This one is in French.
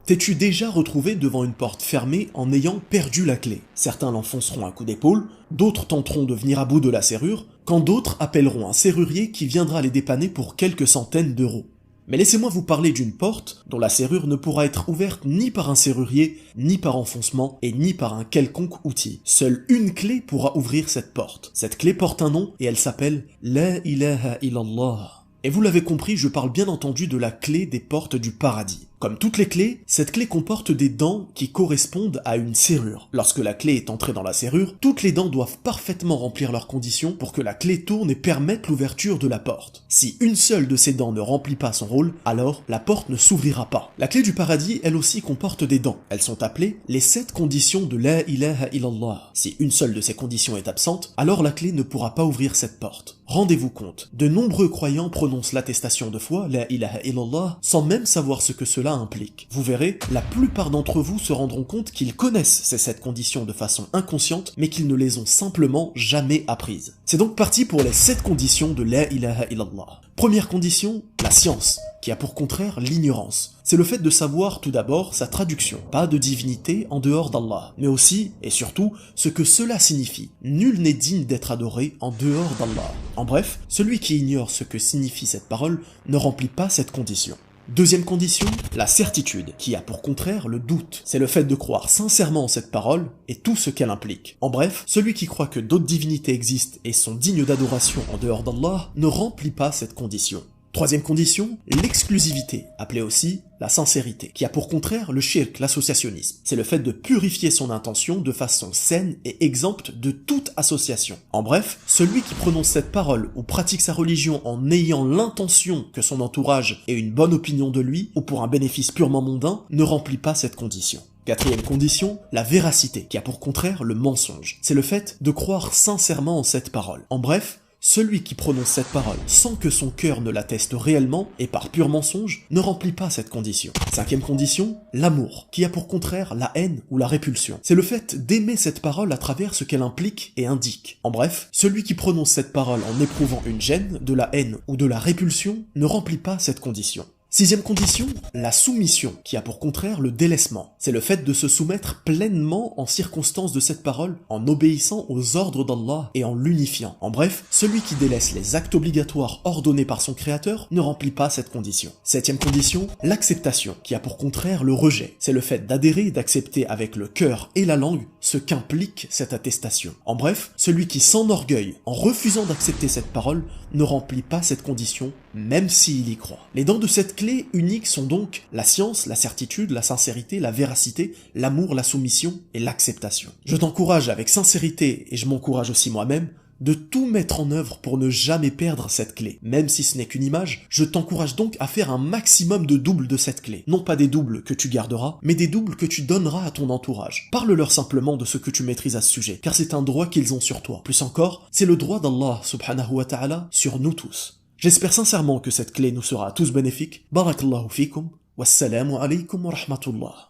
T'es-tu déjà retrouvé devant une porte fermée en ayant perdu la clé? Certains l'enfonceront un coup d'épaule, d'autres tenteront de venir à bout de la serrure, quand d'autres appelleront un serrurier qui viendra les dépanner pour quelques centaines d'euros. Mais laissez-moi vous parler d'une porte dont la serrure ne pourra être ouverte ni par un serrurier, ni par enfoncement, et ni par un quelconque outil. Seule une clé pourra ouvrir cette porte. Cette clé porte un nom et elle s'appelle La ilaha illallah. Et vous l'avez compris, je parle bien entendu de la clé des portes du paradis. Comme toutes les clés, cette clé comporte des dents qui correspondent à une serrure. Lorsque la clé est entrée dans la serrure, toutes les dents doivent parfaitement remplir leurs conditions pour que la clé tourne et permette l'ouverture de la porte. Si une seule de ces dents ne remplit pas son rôle, alors la porte ne s'ouvrira pas. La clé du paradis, elle aussi, comporte des dents. Elles sont appelées les 7 conditions de la ilaha illallah. Si une seule de ces conditions est absente, alors la clé ne pourra pas ouvrir cette porte. Rendez-vous compte, de nombreux croyants prononcent l'attestation de foi, la ilaha illallah, sans même savoir ce que cela implique. Vous verrez, la plupart d'entre vous se rendront compte qu'ils connaissent ces 7 conditions de façon inconsciente, mais qu'ils ne les ont simplement jamais apprises. C'est donc parti pour les 7 conditions de la ilaha illallah. Première condition, la science, qui a pour contraire l'ignorance. C'est le fait de savoir tout d'abord sa traduction, pas de divinité en dehors d'Allah, mais aussi, et surtout, ce que cela signifie. Nul n'est digne d'être adoré en dehors d'Allah. En bref, celui qui ignore ce que signifie cette parole ne remplit pas cette condition. Deuxième condition, la certitude, qui a pour contraire le doute. C'est le fait de croire sincèrement en cette parole et tout ce qu'elle implique. En bref, celui qui croit que d'autres divinités existent et sont dignes d'adoration en dehors d'Allah ne remplit pas cette condition. Troisième condition, l'exclusivité, appelée aussi la sincérité, qui a pour contraire le shirk, l'associationnisme. C'est le fait de purifier son intention de façon saine et exempte de toute association. En bref, celui qui prononce cette parole ou pratique sa religion en ayant l'intention que son entourage ait une bonne opinion de lui, ou pour un bénéfice purement mondain, ne remplit pas cette condition. Quatrième condition, la véracité, qui a pour contraire le mensonge. C'est le fait de croire sincèrement en cette parole. En bref, celui qui prononce cette parole sans que son cœur ne l'atteste réellement et par pur mensonge ne remplit pas cette condition. Cinquième condition, l'amour, qui a pour contraire la haine ou la répulsion. C'est le fait d'aimer cette parole à travers ce qu'elle implique et indique. En bref, celui qui prononce cette parole en éprouvant une gêne, de la haine ou de la répulsion ne remplit pas cette condition. Sixième condition, la soumission, qui a pour contraire le délaissement. C'est le fait de se soumettre pleinement en circonstance de cette parole, en obéissant aux ordres d'Allah et en l'unifiant. En bref, celui qui délaisse les actes obligatoires ordonnés par son créateur ne remplit pas cette condition. Septième condition, l'acceptation, qui a pour contraire le rejet. C'est le fait d'adhérer et d'accepter avec le cœur et la langue ce qu'implique cette attestation. En bref, celui qui s'enorgueille en refusant d'accepter cette parole ne remplit pas cette condition, même s'il y croit. Les dents de cette clé unique sont donc la science, la certitude, la sincérité, la véracité, l'amour, la soumission et l'acceptation. Je t'encourage avec sincérité, et je m'encourage aussi moi-même, de tout mettre en œuvre pour ne jamais perdre cette clé. Même si ce n'est qu'une image, je t'encourage donc à faire un maximum de doubles de cette clé. Non pas des doubles que tu garderas, mais des doubles que tu donneras à ton entourage. Parle-leur simplement de ce que tu maîtrises à ce sujet, car c'est un droit qu'ils ont sur toi. Plus encore, c'est le droit d'Allah subhanahu wa ta'ala sur nous tous. J'espère sincèrement que cette clé nous sera à tous bénéfique. Barakallahu fikum, wassalamu alaykum wa rahmatullah.